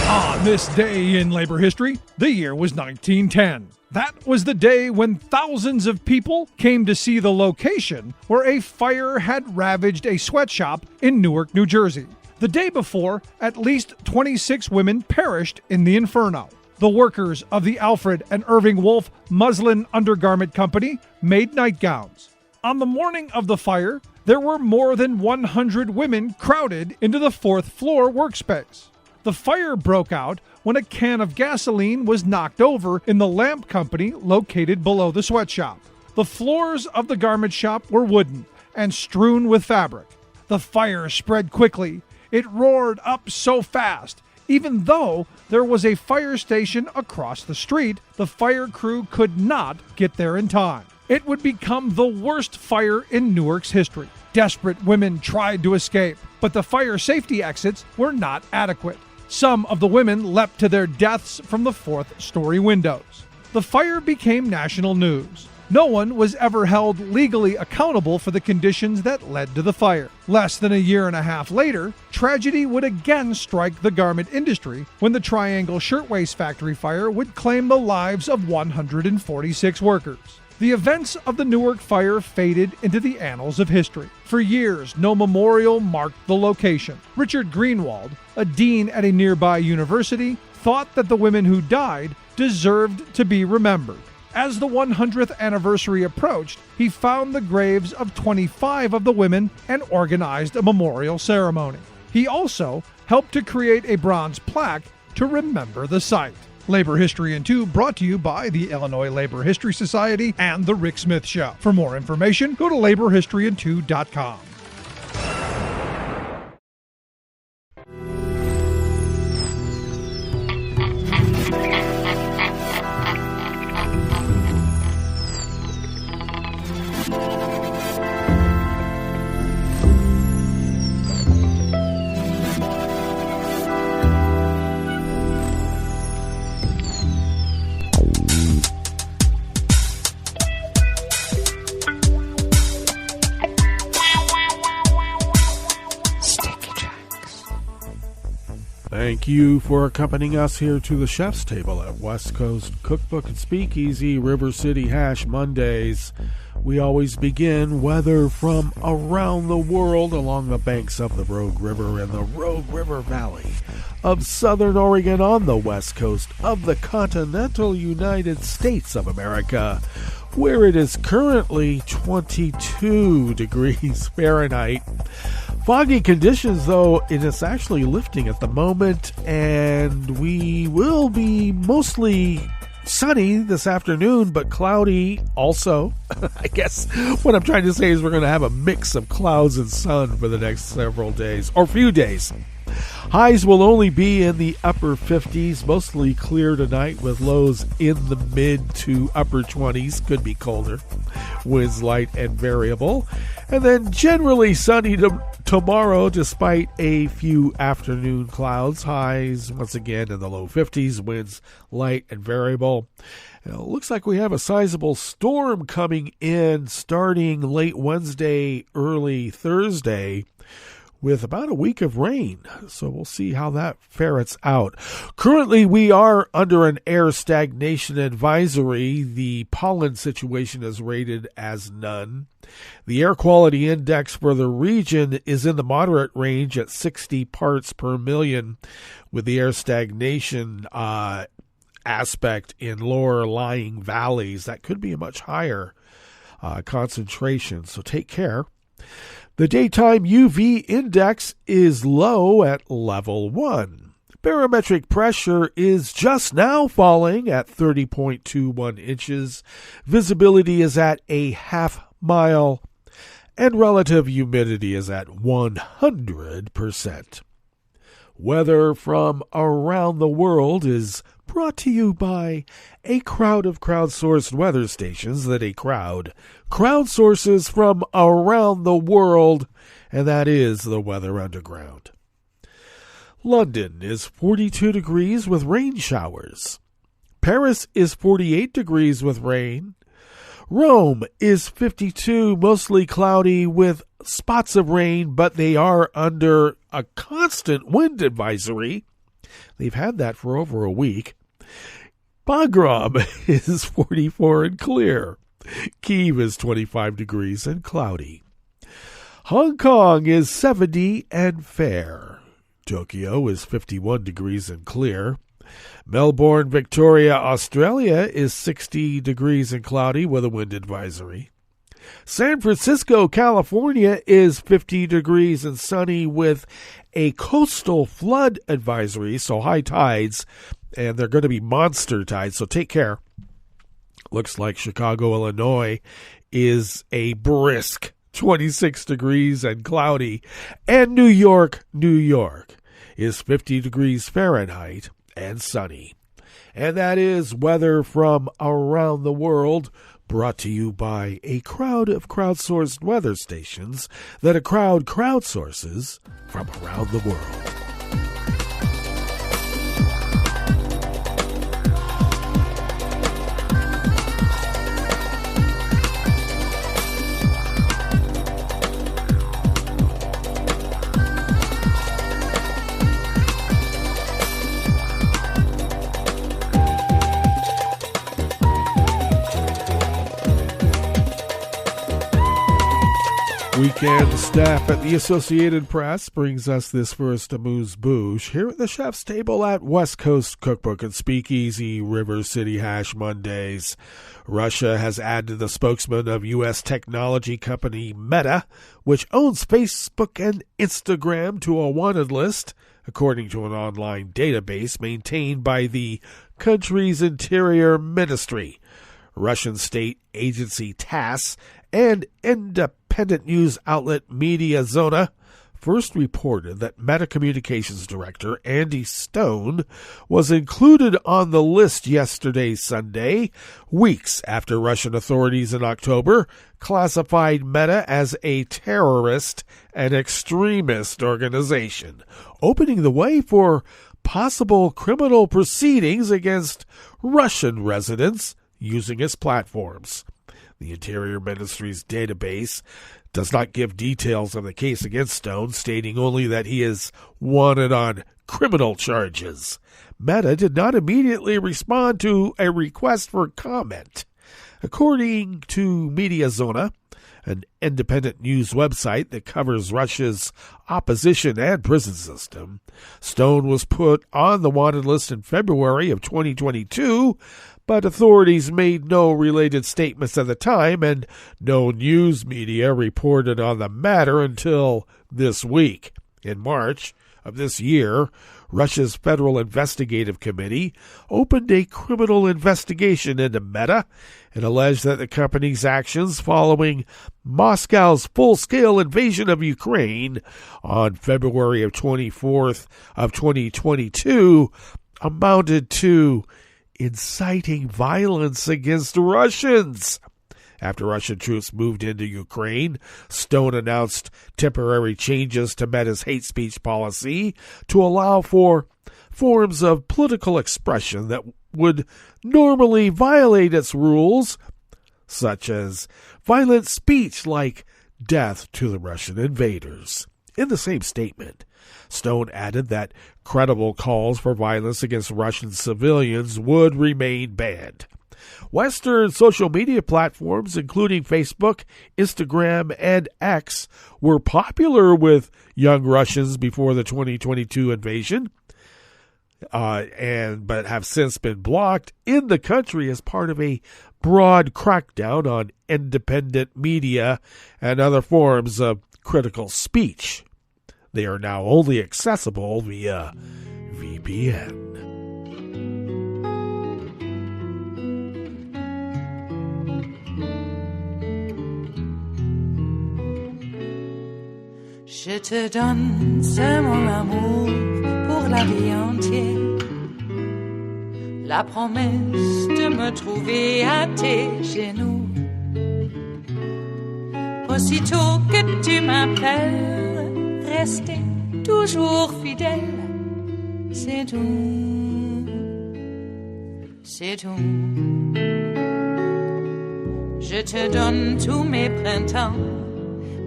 S23: On this day in labor history, the year was 1910. That was the day when thousands of people came to see the location where a fire had ravaged a sweatshop in Newark, New Jersey. The day before, at least 26 women perished in the inferno. The workers of the Alfred and Irving Wolf Muslin Undergarment Company made nightgowns. On the morning of the fire, there were more than 100 women crowded into the fourth floor workspace. The fire broke out when a can of gasoline was knocked over in the lamp company located below the sweatshop. The floors of the garment shop were wooden and strewn with fabric. The fire spread quickly. It roared up so fast. Even though there was a fire station across the street, the fire crew could not get there in time. It would become the worst fire in Newark's history. Desperate women tried to escape, but the fire safety exits were not adequate. Some of the women leapt to their deaths from the fourth-story windows. The fire became national news. No one was ever held legally accountable for the conditions that led to the fire. Less than a year and a half later, tragedy would again strike the garment industry when the Triangle Shirtwaist Factory fire would claim the lives of 146 workers. The events of the Newark fire faded into the annals of history. For years, no memorial marked the location. Richard Greenwald, a dean at a nearby university, thought that the women who died deserved to be remembered. As the 100th anniversary approached, he found the graves of 25 of the women and organized a memorial ceremony. He also helped to create a bronze plaque to remember the site. Labor History in 2 brought to you by the Illinois Labor History Society and The Rick Smith Show. For more information, go to laborhistoryin2.com.
S6: Thank you for accompanying us here to the chef's table at West Coast Cookbook and Speakeasy, River City Hash Mondays. We always begin weather from around the world along the banks of the Rogue River and the Rogue River Valley of Southern Oregon on the west coast of the continental United States of America, where it is currently 22 degrees Fahrenheit. Foggy conditions, though, it is actually lifting at the moment, and we will be mostly sunny this afternoon, but cloudy also. I guess what I'm trying to say is we're going to have a mix of clouds and sun for the next several days, or few days. Highs will only be in the upper 50s, mostly clear tonight with lows in the mid to upper 20s. Could be colder. Winds light and variable. And then generally sunny tomorrow despite a few afternoon clouds. Highs once again in the low 50s. Winds light and variable. It looks like we have a sizable storm coming in starting late Wednesday, early Thursday, with about a week of rain. So we'll see how that ferrets out. Currently, we are under an air stagnation advisory. The pollen situation is rated as none. The air quality index for the region is in the moderate range at 60 parts per million, with the air stagnation aspect in lower lying valleys. That could be a much higher concentration, so take care. The daytime UV index is low at level 1. Barometric pressure is just now falling at 30.21 inches. Visibility is at a half mile, and relative humidity is at 100%. Weather from around the world is brought to you by a crowd of crowdsourced weather stations that a crowd crowdsources from around the world, and that is the Weather Underground. London is 42 degrees with rain showers. Paris is 48 degrees with rain. Rome is 52, mostly cloudy with spots of rain, but they are under a constant wind advisory. They've had that for over a week. Bagram is 44 and clear. Kyiv is 25 degrees and cloudy. Hong Kong is 70 and fair. Tokyo is 51 degrees and clear. Melbourne, Victoria, Australia is 60 degrees and cloudy with a wind advisory. San Francisco, California is 50 degrees and sunny with a coastal flood advisory, so high tides, and they're going to be monster tides, so take care. Looks like Chicago, Illinois is a brisk 26 degrees and cloudy, and New York is 50 degrees Fahrenheit and sunny. And that is weather from around the world, brought to you by a crowd of crowdsourced weather stations that a crowd crowdsources from around the world. Weekend staff at the Associated Press brings us this first amuse-bouche here at the chef's table at West Coast Cookbook and Speakeasy River City Hash Mondays. Russia has added the spokesman of U.S. technology company Meta, which owns Facebook and Instagram, to a wanted list, according to an online database maintained by the country's Interior Ministry. Russian state agency TASS and independent news outlet Media Zona first reported that Meta Communications Director Andy Stone was included on the list yesterday, Sunday, weeks after Russian authorities in October classified Meta as a terrorist and extremist organization, opening the way for possible criminal proceedings against Russian residents using its platforms. The Interior Ministry's database does not give details of the case against Stone, stating only that he is wanted on criminal charges. Meta did not immediately respond to a request for comment. According to Media Zona, an independent news website that covers Russia's opposition and prison system, Stone was put on the wanted list in February of 2022, but authorities made no related statements at the time, and no news media reported on the matter until this week. In March of this year, Russia's Federal Investigative Committee opened a criminal investigation into Meta and alleged that the company's actions following Moscow's full-scale invasion of Ukraine on February of 24th of 2022 amounted to inciting violence against Russians. After Russian troops moved into Ukraine, Stone announced temporary changes to Meta's hate speech policy to allow for forms of political expression that would normally violate its rules, such as violent speech like death to the Russian invaders. In the same statement, Stone added that credible calls for violence against Russian civilians would remain banned. Western social media platforms, including Facebook, Instagram, and X, were popular with young Russians before the 2022 invasion, but have since been blocked in the country as part of a broad crackdown on independent media and other forms of critical speech. They are now only accessible via VPN.
S1: Je te donne ce mon amour pour la vie entière. La promesse de me trouver à tes genoux. Aussitôt que tu m'appelles, rester toujours fidèle. C'est tout, c'est tout. Je te donne tous mes printemps,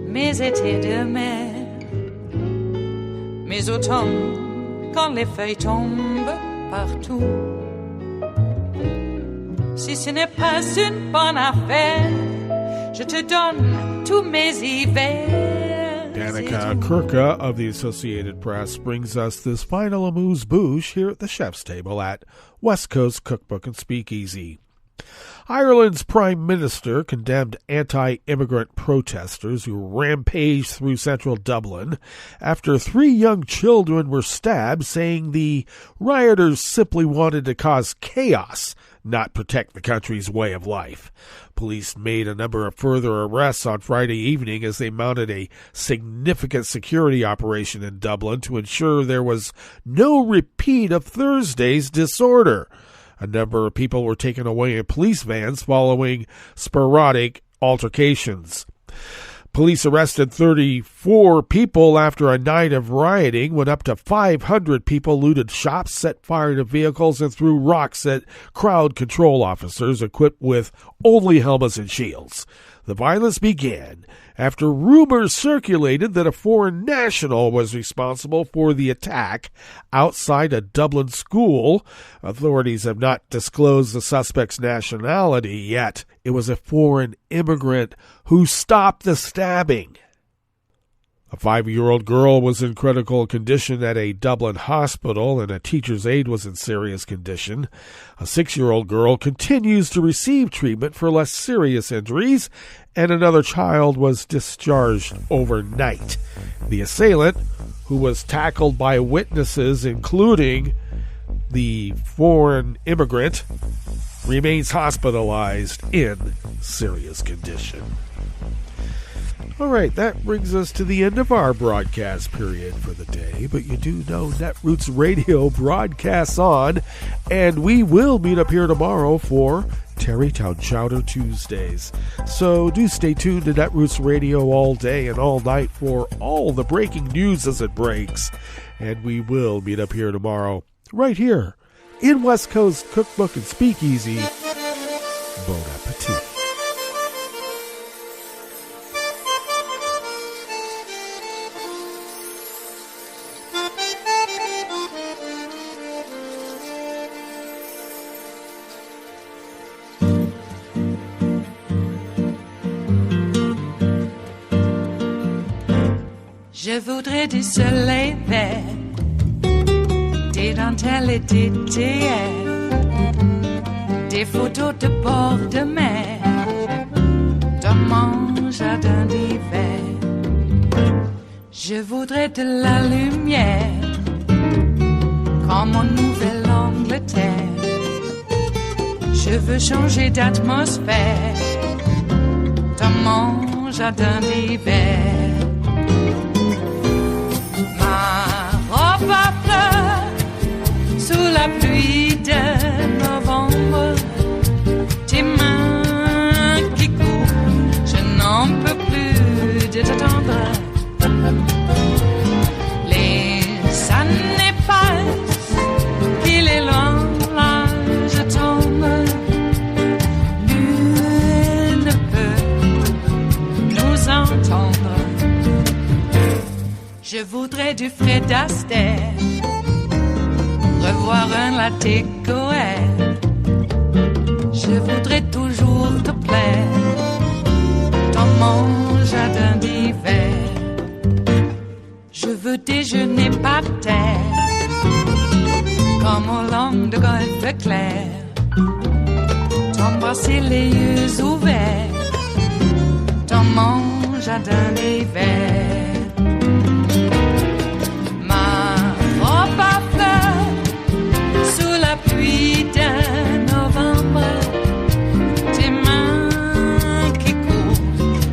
S1: mes étés de mer. Mes automnes, quand les feuilles tombent partout. Si ce n'est pas une bonne affaire, je te donne tous mes hivers.
S6: Danica Kurka of the Associated Press brings us this final amuse-bouche here at the chef's table at West Coast Cookbook and Speakeasy. Ireland's Prime Minister condemned anti-immigrant protesters who rampaged through central Dublin after 3 young children were stabbed, saying the rioters simply wanted to cause chaos, not protect the country's way of life. Police made a number of further arrests on Friday evening as they mounted a significant security operation in Dublin to ensure there was no repeat of Thursday's disorder. A number of people were taken away in police vans following sporadic altercations. Police arrested 34 people after a night of rioting when up to 500 people looted shops, set fire to vehicles, and threw rocks at crowd control officers equipped with only helmets and shields. The violence began after rumors circulated that a foreign national was responsible for the attack outside a Dublin school. Authorities have not disclosed the suspect's nationality yet. It was a foreign immigrant who stopped the stabbing. A 5-year-old girl was in critical condition at a Dublin hospital, and a teacher's aide was in serious condition. A 6-year-old girl continues to receive treatment for less serious injuries, and another child was discharged overnight. The assailant, who was tackled by witnesses, including the foreign immigrant, remains hospitalized in serious condition. All right, that brings us to the end of our broadcast period for the day, but you do know Netroots Radio broadcasts on, and we will meet up here tomorrow for Tarrytown Chowder Tuesdays. So do stay tuned to Netroots Radio all day and all night for all the breaking news as it breaks, and we will meet up here tomorrow, right here, in West Coast Cookbook and Speakeasy. Bon appetit.
S1: Je voudrais du soleil vert, des dentelles et des théières, des photos de bord de mer, dans mon jardin d'hiver. Je voudrais de la lumière, comme en Nouvelle-Angleterre. Je veux changer d'atmosphère, dans mon jardin d'hiver. Robe à fleurs, sous la pluie de novembre, tes mains qui courent, je n'en peux plus de t'attendre. Les années passent, il est loin, là je tombe. Nul ne peut nous entendre. Je voudrais du Fred Astaire, revoir un latte Goël. Je voudrais toujours te plaire dans mon jardin d'hiver. Je veux déjeuner par terre, comme au long de golfe clair, t'embrasser les yeux ouverts dans mon jardin d'hiver. De novembre, tes mains qui courent,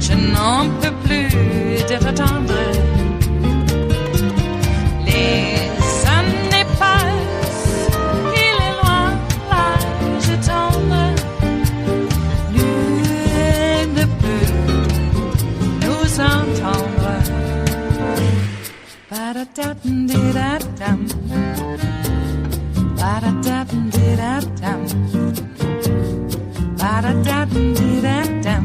S1: je n'en peux plus de t'attendre. Les années passent, il est loin, là je tombe. Nul ne peut nous entendre. Ba-da-da-dum-di-da-dum. Ba-da-da-dum-di-da-dum. Ba-da-da-dum-di-da-dum.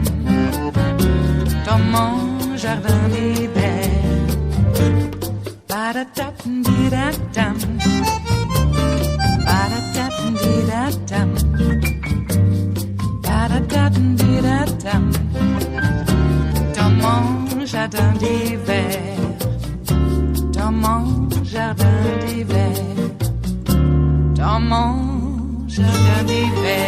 S1: Dans mon jardin d'hiver. Ba-da-da-dum-di-da-dum. Ba-da-da-dum-di-da-dum. Ba-da-da-dum-di-da-dum. Dans mon jardin d'hiver. Dans mon jardin d'hiver. Dans mon jardin d'hiver.